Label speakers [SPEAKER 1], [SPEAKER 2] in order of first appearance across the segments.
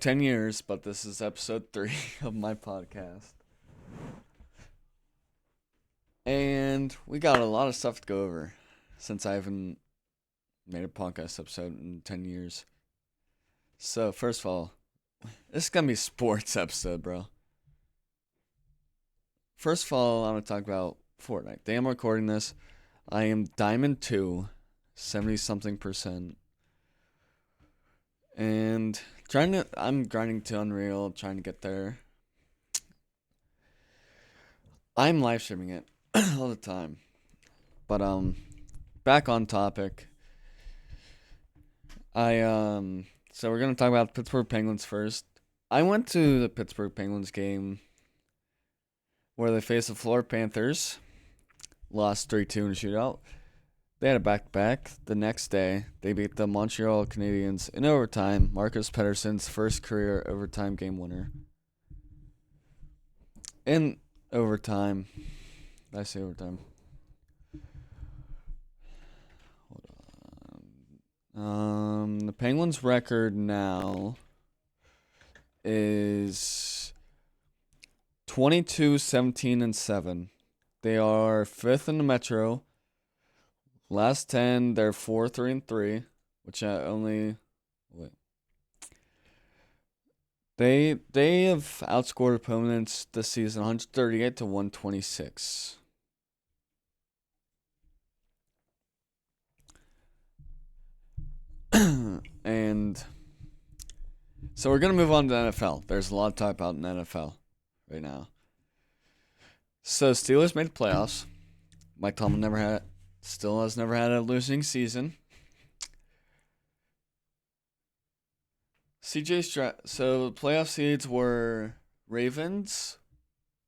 [SPEAKER 1] 10 years, but this is episode 3 of my podcast. And we got a lot of stuff to go over since I haven't made a podcast episode in 10 years. So, first of all, this is going to be a sports episode, bro. First of all, I'm going to talk about Fortnite. The day I'm recording this, I am Diamond 2, 70 something percent. And I'm grinding to Unreal, trying to get there. I'm live streaming it all the time. But back on topic. So we're gonna talk about the Pittsburgh Penguins first. I went to the Pittsburgh Penguins game where they faced the Florida Panthers, lost 3-2 in a shootout. They had a back-to-back. The next day, they beat the Montreal Canadiens in overtime. Marcus Pettersson's first career overtime game winner. In overtime. Did I say overtime? Hold on. The Penguins' record now is 22-17-7. They are 5th in the Metro. Last 10, they're 4-3-3, which I only wait. They have outscored opponents this season 138 to 126. And so we're gonna move on to the NFL. There's a lot to talk about in the NFL right now. So Steelers made the playoffs. Mike Tomlin still has never had a losing season. So the playoff seeds were Ravens.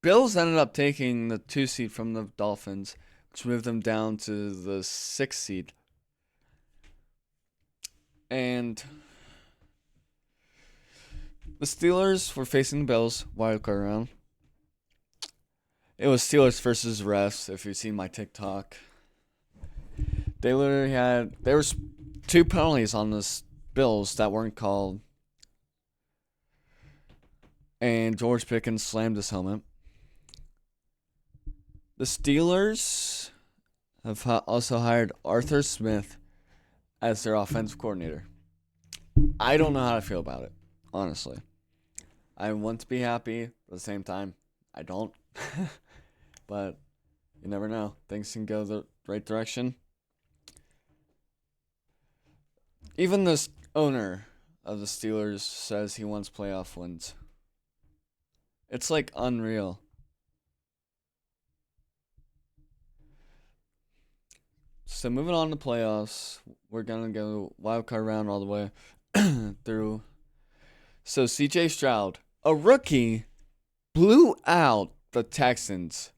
[SPEAKER 1] Bills ended up taking the 2 seed from the Dolphins, which moved them down to the 6 seed. And the Steelers were facing the Bills, wildcard round. It was Steelers versus refs, if you've seen my TikTok. There was 2 penalties on the Bills that weren't called. And George Pickens slammed his helmet. The Steelers have also hired Arthur Smith as their offensive coordinator. I don't know how to feel about it, honestly. I want to be happy, but at the same time, I don't. But you never know. Things can go the right direction. Even the owner of the Steelers says he wants playoff wins. It's like unreal. So moving on to playoffs, we're going to go wildcard round all the way through. So CJ Stroud, a rookie, blew out the Texans.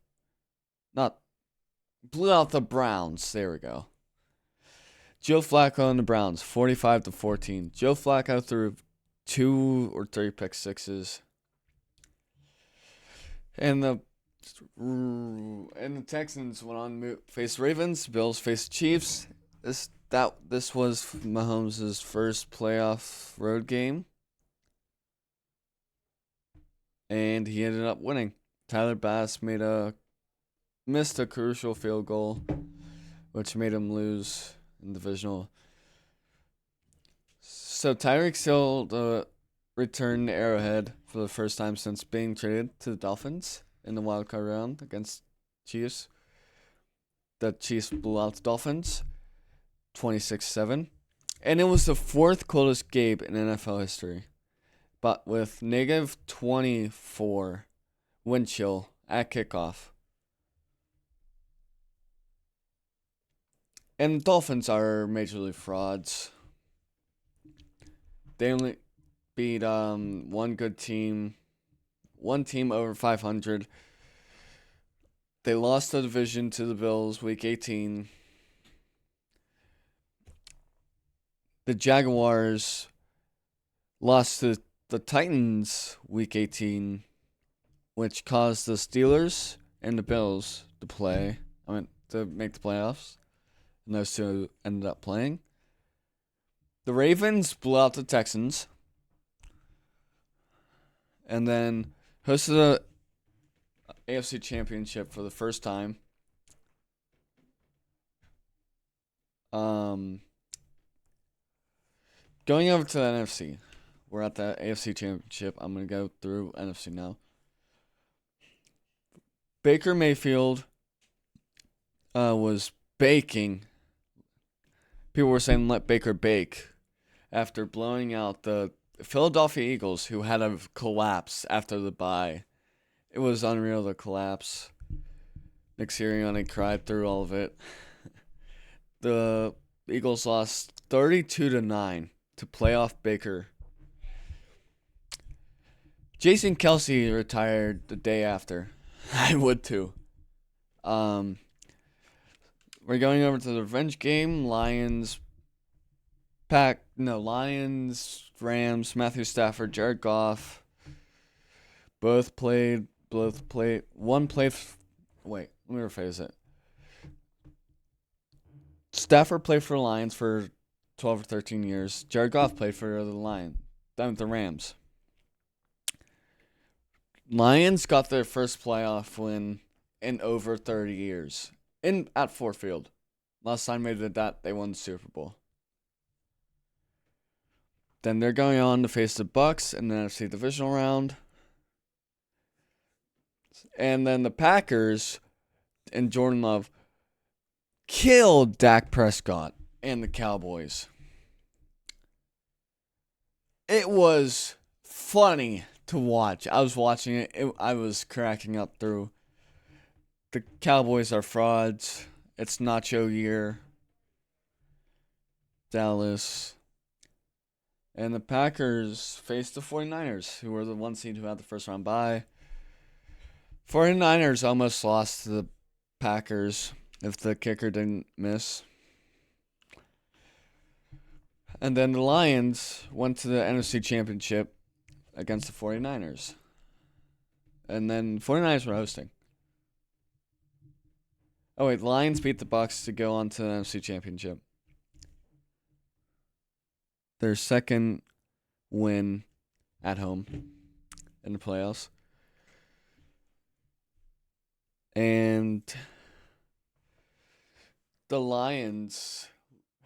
[SPEAKER 1] Blew out the Browns. There we go. Joe Flacco and the Browns, 45-14. Joe Flacco threw 2 or 3 pick sixes. And the Texans went on to face Ravens. Bills faced Chiefs. This was Mahomes' first playoff road game. And he ended up winning. Tyler Bass missed a crucial field goal, which made him lose in divisional. So Tyreek Hill returned to Arrowhead for the first time since being traded to the Dolphins in the wildcard round against Chiefs. The Chiefs blew out the Dolphins 26-7. And it was the 4th coldest game in NFL history. But with negative 24 wind chill at kickoff. And the Dolphins are majorly frauds. They only beat one good team, one team over 500. They lost the division to the Bills week 18. The Jaguars lost to the Titans week 18, which caused the Steelers and the Bills to make the playoffs. And those 2 ended up playing. The Ravens blew out the Texans. and then hosted the AFC Championship for the first time. Going over to the NFC. We're at the AFC Championship. I'm going to go through NFC now. Baker Mayfield was baking. People were saying let Baker bake after blowing out the Philadelphia Eagles, who had a collapse after the bye. It was unreal, the collapse. Nick Sirianni cried through all of it. The Eagles lost 32-9 to playoff Baker. Jason Kelce retired the day after. I would too. We're going over to the revenge game. Lions, Rams, Matthew Stafford, Jared Goff. Both played. One played. Wait, let me rephrase it. Stafford played for the Lions for 12 or 13 years. Jared Goff played for the Rams. Lions got their first playoff win in over 30 years at Ford Field. Last time they did that, they won the Super Bowl. Then they're going on to face the Bucs in the NFC divisional round. And then the Packers and Jordan Love killed Dak Prescott and the Cowboys. It was funny to watch. I was watching it. I was cracking up through. The Cowboys are frauds. It's nacho year. Dallas. And the Packers faced the 49ers, who were the 1 seed who had the first round bye. 49ers almost lost to the Packers if the kicker didn't miss. And then the Lions went to the NFC Championship against the 49ers. And then 49ers were hosting. Oh wait, the Lions beat the Bucs to go on to the NFC Championship. Their second win at home in the playoffs. And the Lions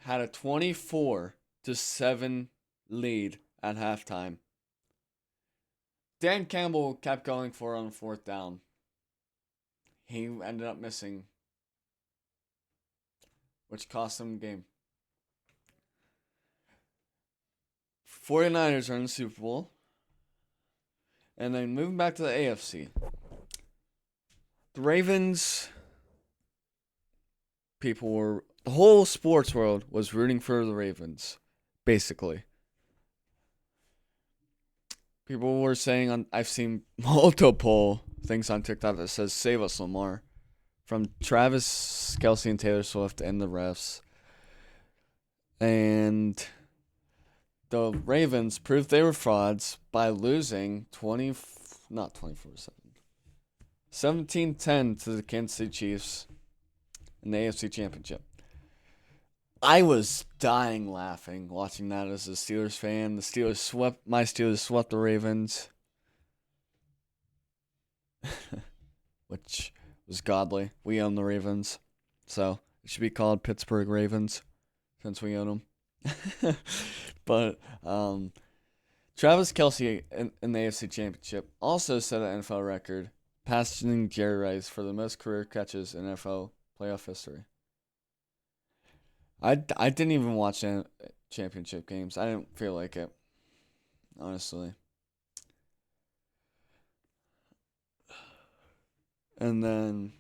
[SPEAKER 1] had a 24-7 lead at halftime. Dan Campbell kept going for it on fourth down. He ended up missing, which cost him the game. 49ers are in the Super Bowl. And then moving back to the AFC. The Ravens, the whole sports world was rooting for the Ravens, basically. People were saying, I've seen multiple things on TikTok that says, save us, Lamar. From Travis Kelce and Taylor Swift and the refs. And the Ravens proved they were frauds by losing 17-10 to the Kansas City Chiefs in the AFC Championship. I was dying laughing watching that as a Steelers fan. My Steelers swept the Ravens, which was godly. We own the Ravens, so it should be called Pittsburgh Ravens since we own them. But Travis Kelce in the AFC Championship also set an NFL record, passing Jerry Rice for the most career catches in NFL playoff history. I didn't even watch championship games. I didn't feel like it, honestly. And then,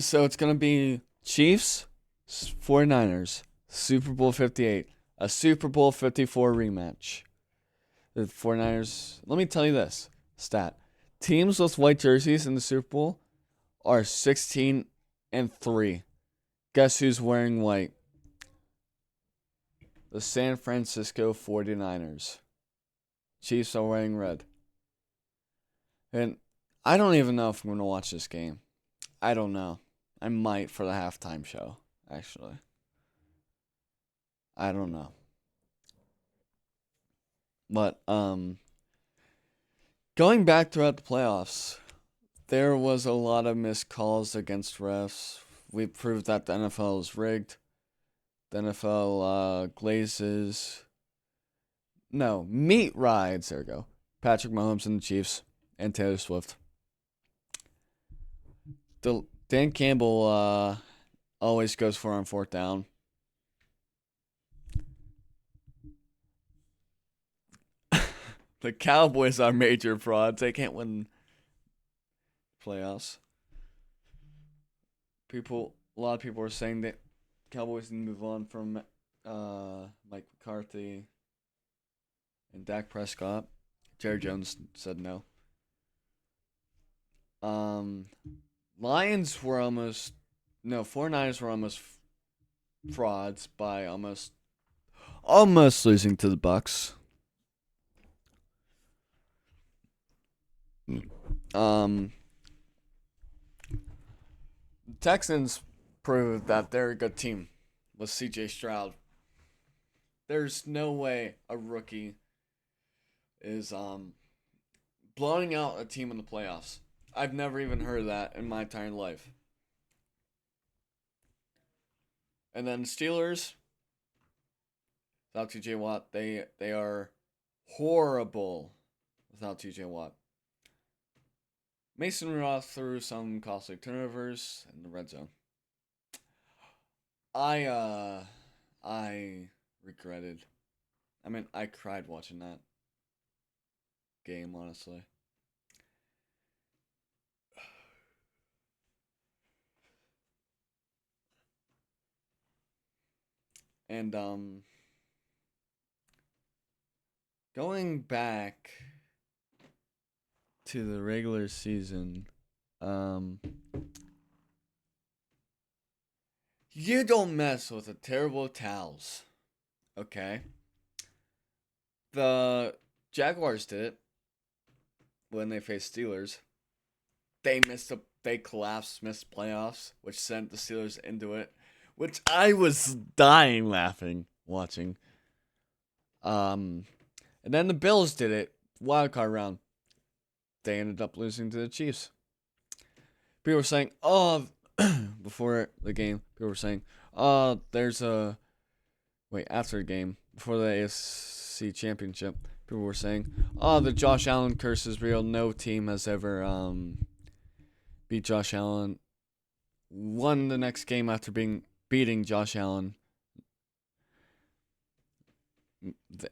[SPEAKER 1] so it's going to be Chiefs, 49ers, Super Bowl 58, a Super Bowl 54 rematch. The 49ers, let me tell you this stat. Teams with white jerseys in the Super Bowl are 16-3. Guess who's wearing white? The San Francisco 49ers. Chiefs are wearing red. And I don't even know if I'm going to watch this game. I don't know. I might for the halftime show, actually. I don't know. But going back throughout the playoffs, there was a lot of missed calls against refs. We proved that the NFL is rigged. The NFL glazes. No, meat rides. There we go. Patrick Mahomes and the Chiefs and Taylor Swift. Dan Campbell always goes for on fourth down. The Cowboys are major frauds. They can't win playoffs. A lot of people are saying that Cowboys need to move on from Mike McCarthy and Dak Prescott. Jerry Jones said no. Lions were almost 49ers were almost frauds by almost losing to the Bucks. Texans proved that they're a good team with CJ Stroud. There's no way a rookie is blowing out a team in the playoffs. I've never even heard of that in my entire life. And then Steelers, without TJ Watt, they are horrible without TJ Watt. Mason Rudolph threw some costly turnovers in the red zone. I regretted. I cried watching that game, honestly. And going back to the regular season, you don't mess with the terrible towels. Okay. The Jaguars did it when they faced Steelers. They collapsed, missed playoffs, which sent the Steelers into it, which I was dying laughing watching. And then the Bills did it, wild card round. They ended up losing to the Chiefs. People were saying, before the game, people were saying, after the game, before the AFC Championship, people were saying, the Josh Allen curse is real. No team has ever beat Josh Allen. Won the next game after beating Josh Allen.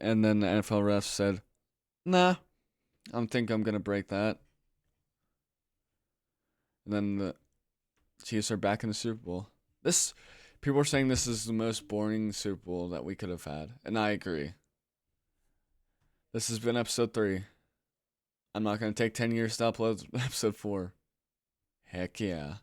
[SPEAKER 1] And then the NFL refs said, nah, I think I'm going to break that. And then the Chiefs are back in the Super Bowl. People are saying this is the most boring Super Bowl that we could have had. And I agree. This has been episode 3. I'm not going to take 10 years to upload episode 4. Heck yeah.